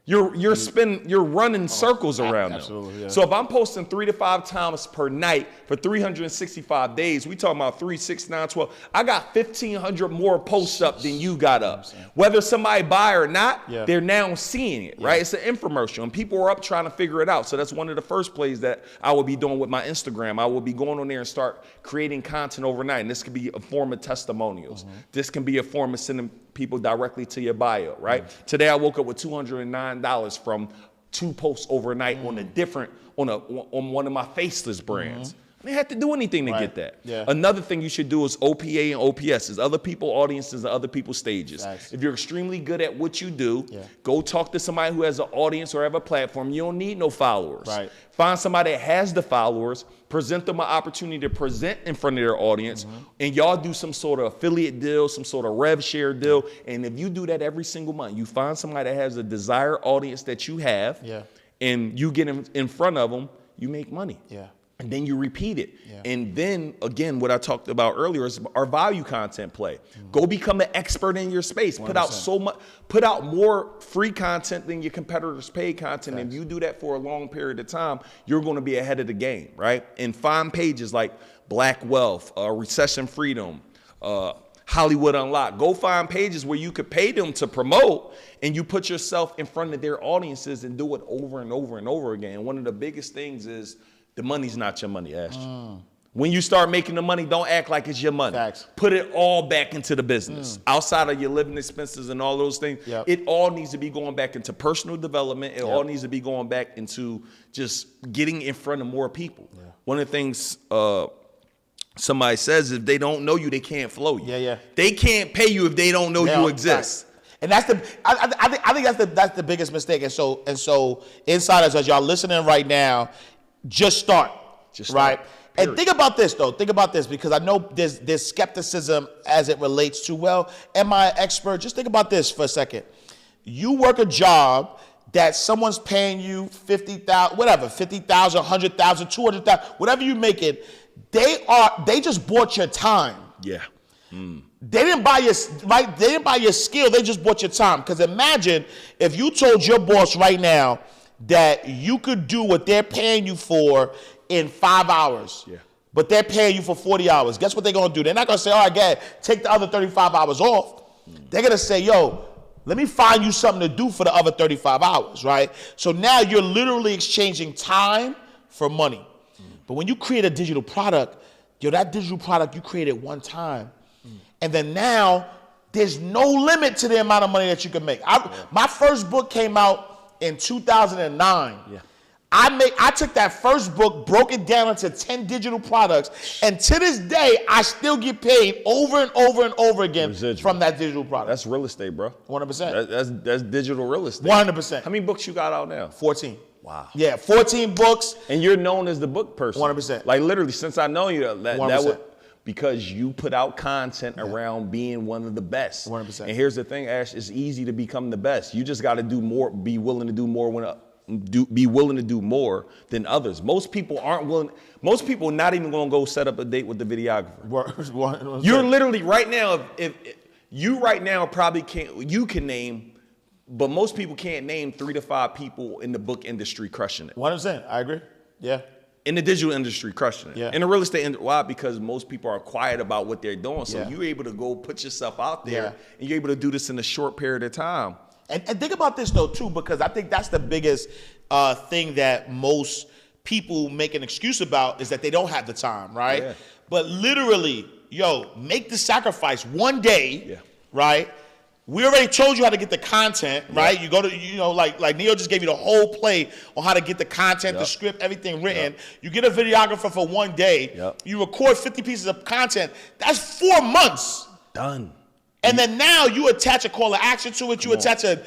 you're running circles around them. So if I'm posting 3 to 5 times per night for 365 days, we talking about 3, 6, 9, 12. I got 1,500 more posts up than you got up. Whether somebody buy or not, they're now seeing it, right? It's an infomercial, and people are up trying to figure it out. So that's one of the first plays that I will be doing with my Instagram. I will be going on there and start creating content overnight. And this could be a form of testimonials. This can be a form of sending people directly to your bio, right? Today I woke up with $209 from 2 posts overnight on one of my faceless brands. I didn't have to do anything to get that. Another thing you should do is OPA and OPS, is other people audiences and other people's stages. If you're extremely good at what you do, go talk to somebody who has an audience or have a platform. You don't need no followers. Find somebody that has the followers, present them an opportunity to present in front of their audience, and y'all do some sort of affiliate deal, some sort of rev share deal. And if you do that every single month, you find somebody that has a desired audience that you have, and you get in front of them, you make money. And then you repeat it. And then, again, what I talked about earlier is our value content play. Go become an expert in your space. 100%. Put out more free content than your competitors' paid content. And if you do that for a long period of time, you're going to be ahead of the game, right? And find pages like Black Wealth, Recession Freedom, Hollywood Unlocked. Go find pages where you could pay them to promote, and you put yourself in front of their audiences and do it over and over and over again. And one of the biggest things is, the money's not your money, Ash. When you start making the money, don't act like it's your money. Put it all back into the business. Outside of your living expenses and all those things, it all needs to be going back into personal development. It all needs to be going back into just getting in front of more people. One of the things somebody says, if they don't know you, they can't flow you. They can't pay you if they don't know you exist. And that's I think that's the biggest mistake. And so insiders, as y'all listening right now, just start. Right? Period. And think about this, though. Think about this, because I know there's skepticism as it relates to, well, am I an expert? Just think about this for a second. You work a job that someone's paying you $50,000, whatever, $50,000, $100,000, $200,000, whatever you make it. They just bought your time. They didn't buy your They didn't buy your skill. They just bought your time. Because imagine if you told your boss right now that you could do what they're paying you for in 5 hours, but they're paying you for 40 hours. Guess what they're going to do? They're not going to say, all right, Gad, take the other 35 hours off. They're going to say, yo, let me find you something to do for the other 35 hours, right? So now you're literally exchanging time for money. But when you create a digital product, that digital product you created one time, and then now there's no limit to the amount of money that you can make. My first book came out in 2009. I took that first book, broke it down into 10 digital products, and to this day, I still get paid over and over and over again from that digital product. That's real estate, bro. 100%. That's digital real estate. 100%. How many books you got out now? 14. Wow. 14 books. And you're known as the book person. 100%. Like, literally, since I know you, that would, because you put out content around being one of the best. 100%. And here's the thing, Ash, it's easy to become the best. You just got to do more, be willing to do more when be willing to do more than others. Most people aren't willing. Most people are not even going to go set up a date with the videographer. You're literally right now. If you right now probably can't. You can name, but most people can't name 3 to 5 people in the book industry crushing it. 100%. I agree. Yeah. In the digital industry, crushing it. Yeah. In the real estate industry, why? Because most people are quiet about what they're doing. So you're able to go put yourself out there, and you're able to do this in a short period of time. And think about this though too, because I think that's the biggest thing that most people make an excuse about is that they don't have the time, right? Yeah. But literally, make the sacrifice one day, right? We already told you how to get the content, right? You go to, like Neo just gave you the whole play on how to get the content, the script, everything written. You get a videographer for one day. You record 50 pieces of content. That's 4 months. Done. And then now you attach a call to action to it. You attach a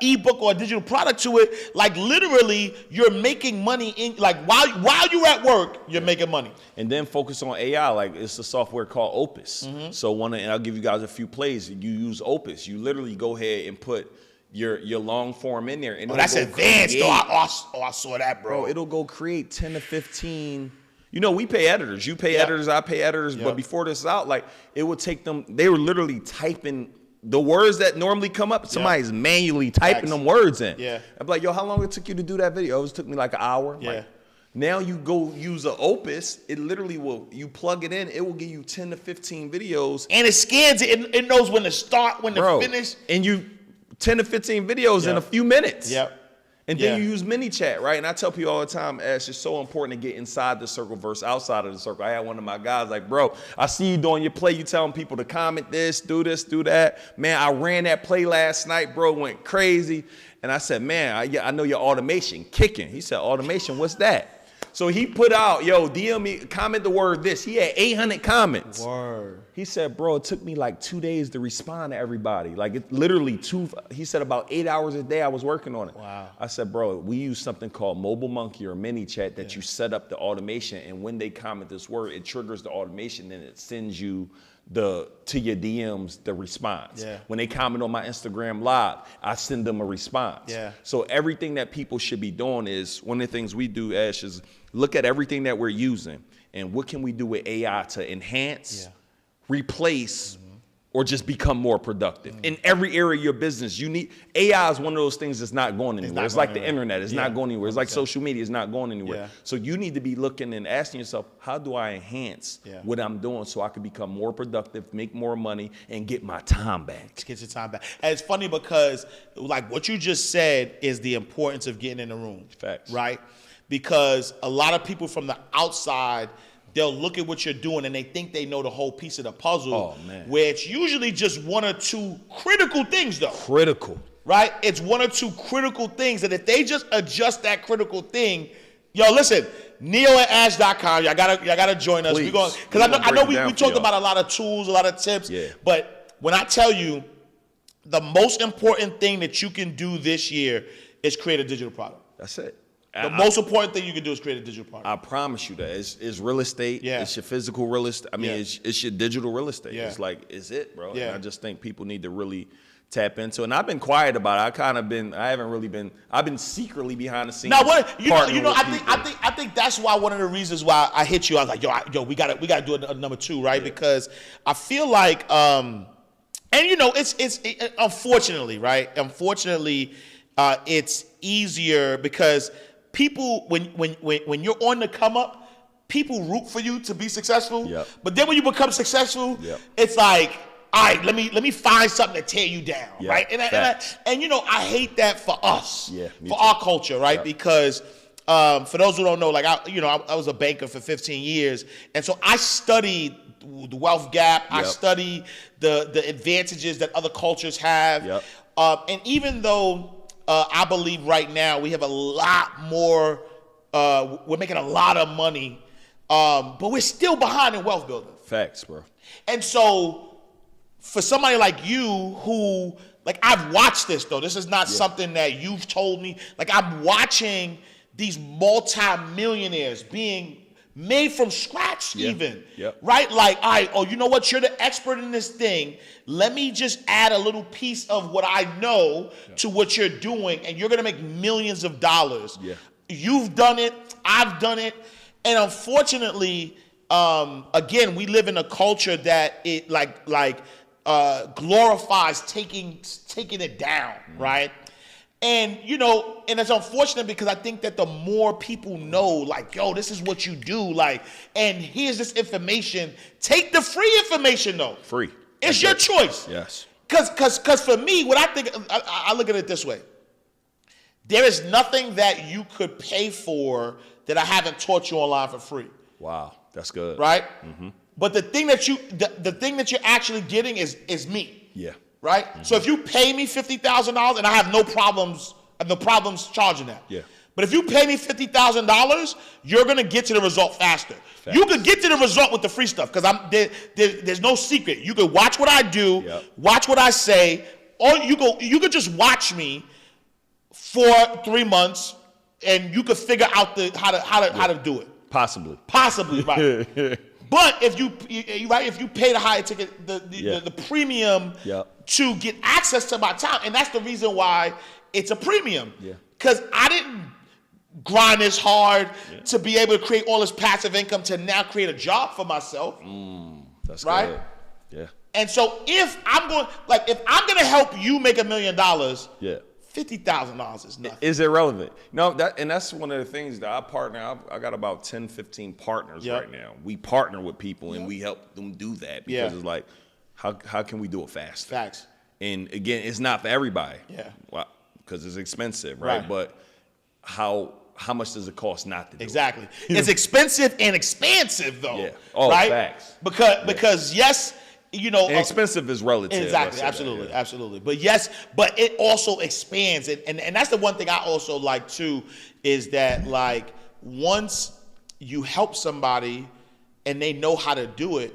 ebook or a digital product to it. Like literally, you're making money in while you're at work, you're making money. And then focus on AI. Like it's a software called Opus. So and I'll give you guys a few plays. You use Opus. You literally go ahead and put your long form in there. And that's advanced though. I saw that, bro. It'll go create 10 to 15. We pay editors. You pay editors, I pay editors. But before this out, it would take them, they were literally typing the words that normally come up. Somebody's manually typing them words in. I'm like, how long it took you to do that video? It took me like an hour. Now you go use an Opus, it literally you plug it in, it will give you 10 to 15 videos. And it scans it, it knows when to start, when to finish. And 10 to 15 videos in a few minutes. And then you use mini chat, right? And I tell people all the time, Ash, it's so important to get inside the circle versus outside of the circle. I had one of my guys like, bro, I see you doing your play. You telling people to comment this, do that. Man, I ran that play last night, bro, went crazy. And I said, man, I know your automation kicking. He said, automation, what's that? So he put out, DM me, comment the word this. He had 800 comments. Word. He said, bro, it took me like 2 days to respond to everybody. Like it literally he said about 8 hours a day I was working on it. Wow. I said, bro, we use something called Mobile Monkey or Mini Chat that you set up the automation. And when they comment this word, it triggers the automation and it sends you to your DMs the response. When they comment on my Instagram live, I send them a response. So everything that people should be doing is, one of the things we do, Ash, is look at everything that we're using and what can we do with AI to enhance, replace, or just become more productive. In every area of your business, AI is one of those things that's not going anywhere. It's like the internet, it's not going anywhere. It's like social media, it's not going anywhere. So you need to be looking and asking yourself, how do I enhance what I'm doing so I can become more productive, make more money, and get my time back? Get your time back. And it's funny because what you just said is the importance of getting in the room. Facts. Right? Because a lot of people from the outside, they'll look at what you're doing and they think they know the whole piece of the puzzle. Oh, man. Where it's usually just 1 or 2 critical things, though. Critical. Right? It's 1 or 2 critical things. And if they just adjust that critical thing, listen, neoandash.com, y'all gotta join us. Because I know we talked about a lot of tools, a lot of tips. But when I tell you, the most important thing that you can do this year is create a digital product. That's it. The most important thing you can do is create a digital product. I promise you that. It's real estate. It's your physical real estate. I mean, it's your digital real estate. It's it, bro. And I just think people need to really tap into. And I've been quiet about it. I've been secretly behind the scenes. Now, I think that's why one of the reasons why I hit you. I was like, we gotta do a number 2, right? Because I feel like, it's unfortunately, right? Unfortunately, it's easier because people, when you're on the come up, people root for you to be successful. But then when you become successful, it's like, all right, let me find something to tear you down, right? And I hate that for us, for our culture, right? Because for those who don't know, I was a banker for 15 years, and so I studied the wealth gap. I studied the advantages that other cultures have, and even though I believe right now we have a lot more, we're making a lot of money, but we're still behind in wealth building. Facts, bro. And so for somebody like you who, I've watched this though, this is not something that you've told me, I'm watching these multi-millionaires being made from scratch even, Yep. right? Like, all right, oh, you know what? You're the expert in this thing. Let me just add a little piece of what I know to what you're doing, and you're going to make millions of dollars. Yeah. You've done it. I've done it. And unfortunately, again, we live in a culture that it glorifies taking it down, right? And, you know, and it's unfortunate because I think that the more people know, like, yo, this is what you do, like, and here's this information. Take the free information, though. Free. It's your choice. Yes. Because for me, what I think, I look at it this way. There is nothing that you could pay for that I haven't taught you online for free. Wow, that's good. Right? Mm-hmm. But the thing that you're actually getting is me. Yeah. Right? Mm-hmm. So if you pay me $50,000, and I have no problems charging that. Yeah. But if you pay me $50,000, you're gonna get to the result faster. Facts. You could get to the result with the free stuff because there's no secret. You could watch what I do, watch what I say, or you could just watch me for 3 months, and you could figure out how to do it. Possibly, right? But if you pay the higher ticket, the premium to get access to my time, and that's the reason why it's a premium. Yeah. Because I didn't grind this hard to be able to create all this passive income to now create a job for myself. That's right. Good. Yeah. And so if I'm going to help you make $1 million, $50,000 is nothing. Is irrelevant. No, that's one of the things that I partner. I got about 10, 15 partners right now. We partner with people and we help them do that because it's like, how can we do it fast? Facts. And again, it's not for everybody. Yeah. Well, because it's expensive, right? But how much does it cost not to do exactly. it? It's expensive and expansive though. Yeah. Oh, right? Facts. Because yes. You know, and expensive is relative. Exactly, absolutely. But yes, but it also expands, and that's the one thing I also like too, is that like once you help somebody and they know how to do it,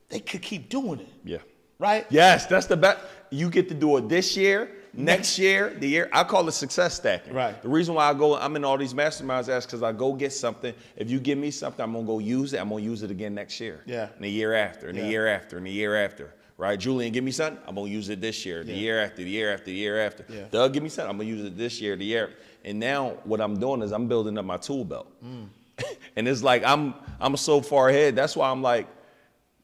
they could keep doing it. Yeah. Right? Yes, that's the best. You get to do it this year, next year, the year. I call it success stacking. Right. The reason why I'm in all these masterminds is because I go get something. If you give me something, I'm going to go use it. I'm going to use it again next year. Yeah. And the year after, and the year after, and the year after. Right? Julian, give me something. I'm going to use it this year, the year after, the year after, the year after. Yeah. Doug, give me something. I'm going to use it this year, the year. And now what I'm doing is I'm building up my tool belt. And it's like I'm so far ahead. That's why I'm like,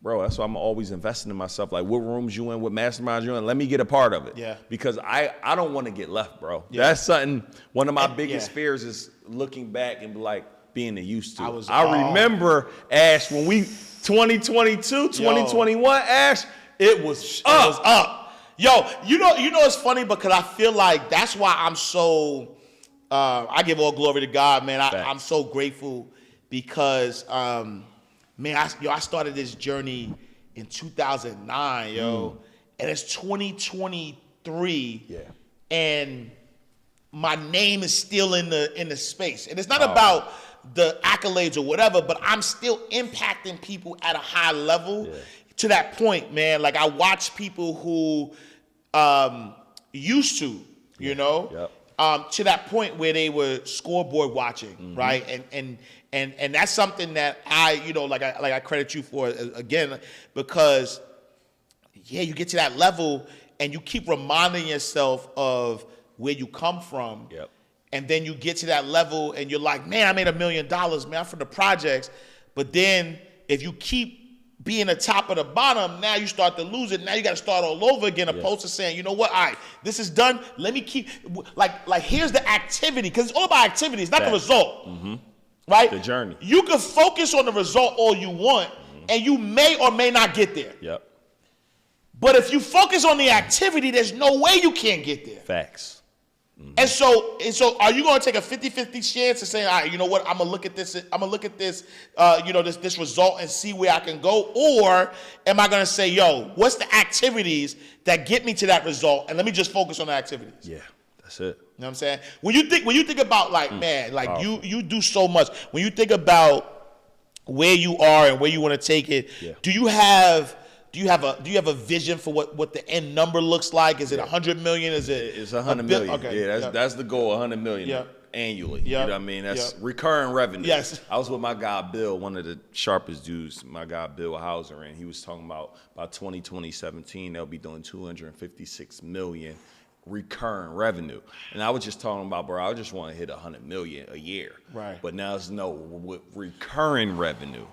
bro, that's why I'm always investing in myself. Like, what rooms you in, what masterminds you in, let me get a part of it. Yeah. Because I don't want to get left, bro. Yeah. That's something, one of my biggest fears is looking back and like being used to. I remember, Ash, when we, 2022, 2021, Ash, it was up. Yo, you know it's funny because I feel like that's why I'm so, I give all glory to God, man. I'm so grateful because, man, I started this journey in 2009, and it's 2023, and my name is still in the space, and it's not about the accolades or whatever, but I'm still impacting people at a high level to that point, man. Like I watch people who used to, to that point where they were scoreboard watching, right, and that's something that I credit you for again, because you get to that level and you keep reminding yourself of where you come from. Yep. And then you get to that level and you're like, man, I made $1 million, man, I'm from the projects. But then if you keep being the top of the bottom, now you start to lose it. Now you got to start all over again, opposed to saying, you know what, all right, this is done. Let me keep, like here's the activity, because it's all about activity. It's not the result. Right? The journey. You can focus on the result all you want, and you may or may not get there. Yep. But if you focus on the activity, there's no way you can't get there. Facts. And so are you going to take a 50-50 chance of saying, all right, you know what, I'm going to look at this, this result and see where I can go? Or am I going to say, yo, what's the activities that get me to that result? And let me just focus on the activities. Yeah, that's it. You know what I'm saying? When you think about man, like you do so much. When you think about where you are and where you want to take it, do you have a vision for what the end number looks like? Is it 100 million? Is it? It's 100 million. Okay. Yeah, that's the goal. 100 million. Yeah. annually. Yep. You know what I mean? That's recurring revenue. Yes. I was with my guy Bill, one of the sharpest dudes, my guy Bill Hauser, and he was talking about by 2017 they'll be doing 256 million recurring revenue. And I was just talking about, bro, I just want to hit 100 million a year. Right. But now it's with recurring revenue.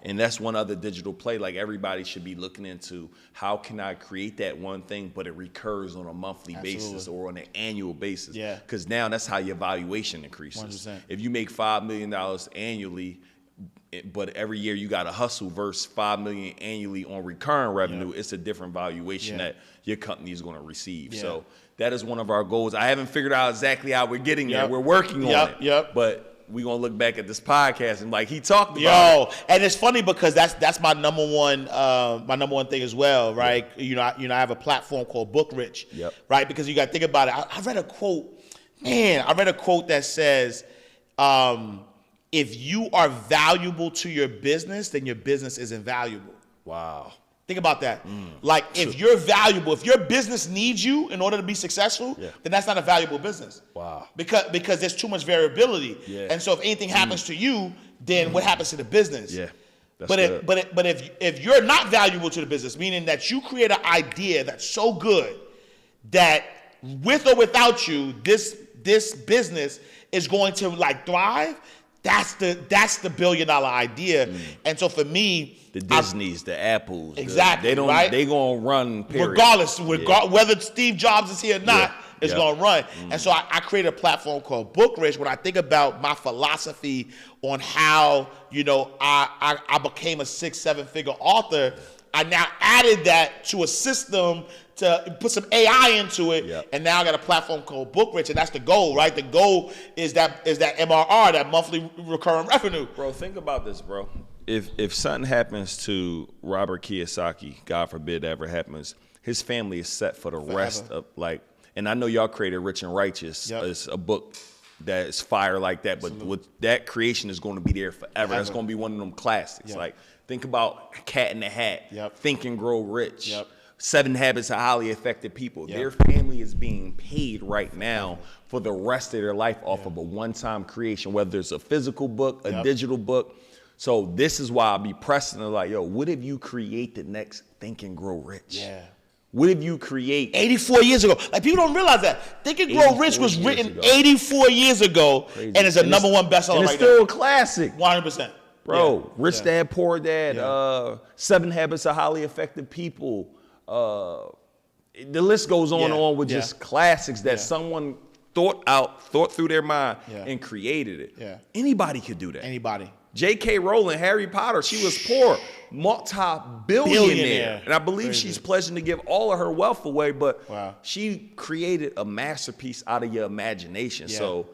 And that's one other digital play. Like, everybody should be looking into, how can I create that one thing, but it recurs on a monthly basis or on an annual basis? Yeah. Because now that's how your valuation increases. 100%. If you make $5 million annually, but every year you got to hustle versus $5 million annually on recurring revenue, it's a different valuation that your company is going to receive. So that is one of our goals. I haven't figured out exactly how we're getting there. We're working on it. But we're going to look back at this podcast and, like, he talked about it. And it's funny because that's my number one thing as well, right? I have a platform called Book Rich, right? Because you got to think about it. I read a quote, that says, if you are valuable to your business, then your business is invaluable. Wow. Think about that. Like, if you're valuable, if your business needs you in order to be successful, then that's not a valuable business. Wow. Because there's too much variability. And so if anything happens to you, then what happens to the business? Yeah. But if you're not valuable to the business, meaning that you create an idea that's so good that with or without you, this business is going to, like, thrive. That's the $1 billion idea. And so for me, the Disneys, the Apples, exactly, they gonna run, period. Regardless, whether Steve Jobs is here or not, it's gonna run. And so I created a platform called Book Rich. When I think about my philosophy on how, I became a 6-7 figure author, I now added that to a system to put some AI into it, and now I got a platform called Book Rich, and that's the goal, right? The goal is that MRR, that monthly recurring revenue. Bro, think about this, bro. If something happens to Robert Kiyosaki, God forbid that ever happens, his family is set for the rest of, like, and I know y'all created Rich and Righteous. It's a book that is fire like that, but with that creation is going to be there forever. It's going to be one of them classics. Like, think about Cat in the Hat, Think and Grow Rich, 7 Habits of Highly Effective People. Their family is being paid right now for the rest of their life off of a one-time creation, whether it's a physical book, a digital book. So this is why I'll be pressing it, like, yo, what if you create the next Think and Grow Rich? What if you create 84 years ago? Like, people don't realize that. Think and Grow Rich was written 84 years ago, and it's a number one bestseller and it's still a classic. 100%. Bro, Rich Dad, Poor Dad, 7 Habits of Highly Effective People. The list goes on with just classics that someone thought through their mind and created it. Anybody could do that. Anybody. J.K. Rowling, Harry Potter, she was poor, multi-billionaire. And I believe she's pledging to give all of her wealth away, but she created a masterpiece out of your imagination. So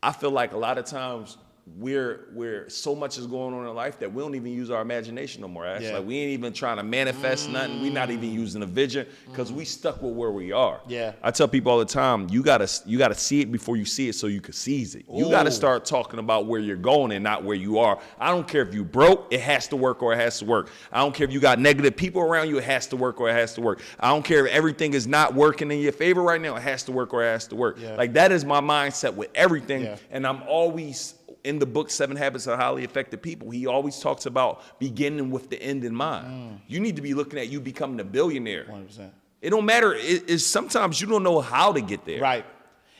I feel like a lot of times we're so much is going on in life that we don't even use our imagination no more. Like, we ain't even trying to manifest nothing. We're not even using a vision because we stuck with where we are. I tell people all the time, you gotta see it before you see it so you can seize it. You gotta start talking about where you're going and not where you are. I don't care if you broke, it has to work or it has to work. I don't care if you got negative people around you, it has to work or it has to work. I don't care if everything is not working in your favor right now, it has to work or it has to work. Like, that is my mindset with everything. And I'm always, in the book, 7 Habits of Highly Effective People, he always talks about beginning with the end in mind. You need to be looking at you becoming a billionaire. 100%. It don't matter. It's sometimes you don't know how to get there. Right.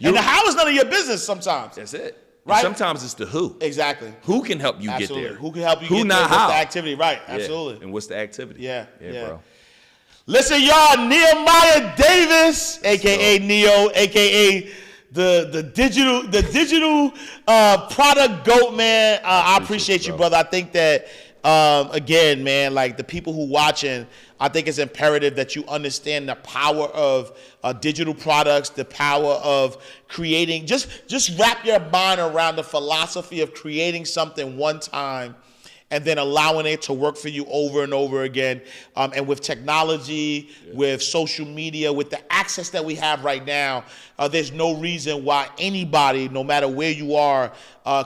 And the how is none of your business sometimes. That's it. Right. And sometimes it's the who. Exactly. Who can help you get there? Who can help you who, get not there? how. What's the activity? Right. Absolutely. And what's the activity? Yeah, bro. Listen, y'all, Nehemiah Davis, a.k.a. Neo, a.k.a. the digital product goat, man. I appreciate you, brother. I think that, again, man, like, the people who watching, I think it's imperative that you understand the power of digital products, the power of creating. Just wrap your mind around the philosophy of creating something one time and then allowing it to work for you over and over again. And with technology, with social media, with the access that we have right now, there's no reason why anybody, no matter where you are,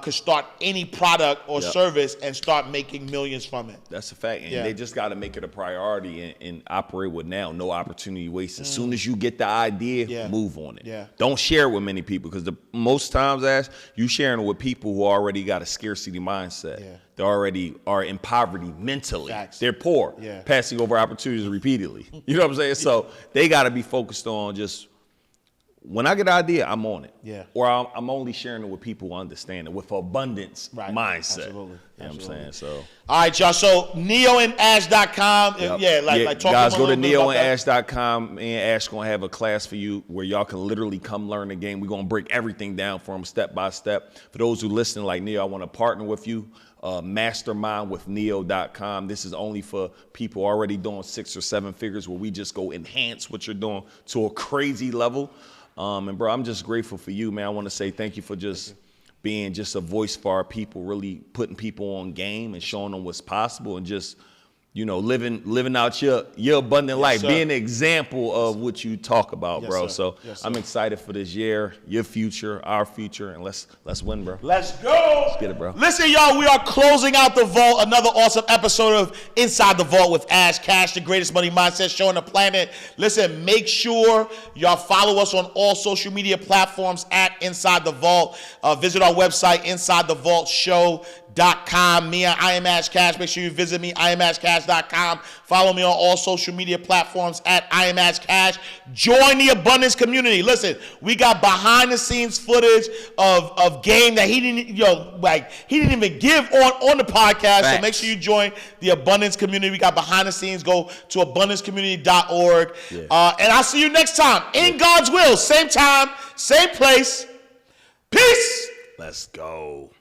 could start any product or service and start making millions from it. That's a fact. And they just got to make it a priority and operate with now. No opportunity waste. As soon as you get the idea, move on it. Yeah. Don't share it with many people, because most times, Ash, you sharing it with people who already got a scarcity mindset. Yeah. They already are in poverty mentally. Facts. They're poor, Yeah. passing over opportunities repeatedly. You know what I'm saying? So they got to be focused on just, when I get an idea, I'm on it. Yeah. Or I'm only sharing it with people who understand it, with abundance mindset. Absolutely. You know what I'm saying? So. All right, y'all. So neoandash.com. Yep. Talk guys, to go to them a little bit about that. neoandash.com. Me and Ash going to have a class for you where y'all can literally come learn the game. We're going to break everything down for them step by step. For those who listen like Neo, I want to partner with you. Mastermindwithneo.com. This is only for people already doing 6 or 7 figures, where we just go enhance what you're doing to a crazy level. And bro, I'm just grateful for you, man. I want to say thank you for just being just a voice for our people, really putting people on game and showing them what's possible, and just, you know, living out your abundant life, sir. being an example of what you talk about, Yes, bro. sir. So Yes, sir. I'm excited for this year, your future, our future, and let's win, bro. Let's go. Let's get it, bro. Listen, y'all, we are closing out the vault. Another awesome episode of Inside the Vault with Ash Cash, the greatest money mindset show on the planet. Listen, make sure y'all follow us on all social media platforms at Inside the Vault. Visit our website, InsideTheVaultShow.com. I am Ash Cash. Make sure you visit me, IamAshCash.com. Follow me on all social media platforms at I am Ash Cash. Join the abundance community. Listen, we got behind the scenes footage of game that he didn't even give on the podcast. Facts. So make sure you join the abundance community. We got behind the scenes. Go to abundancecommunity.org. Yeah. And I'll see you next time. In God's will, same time, same place. Peace. Let's go.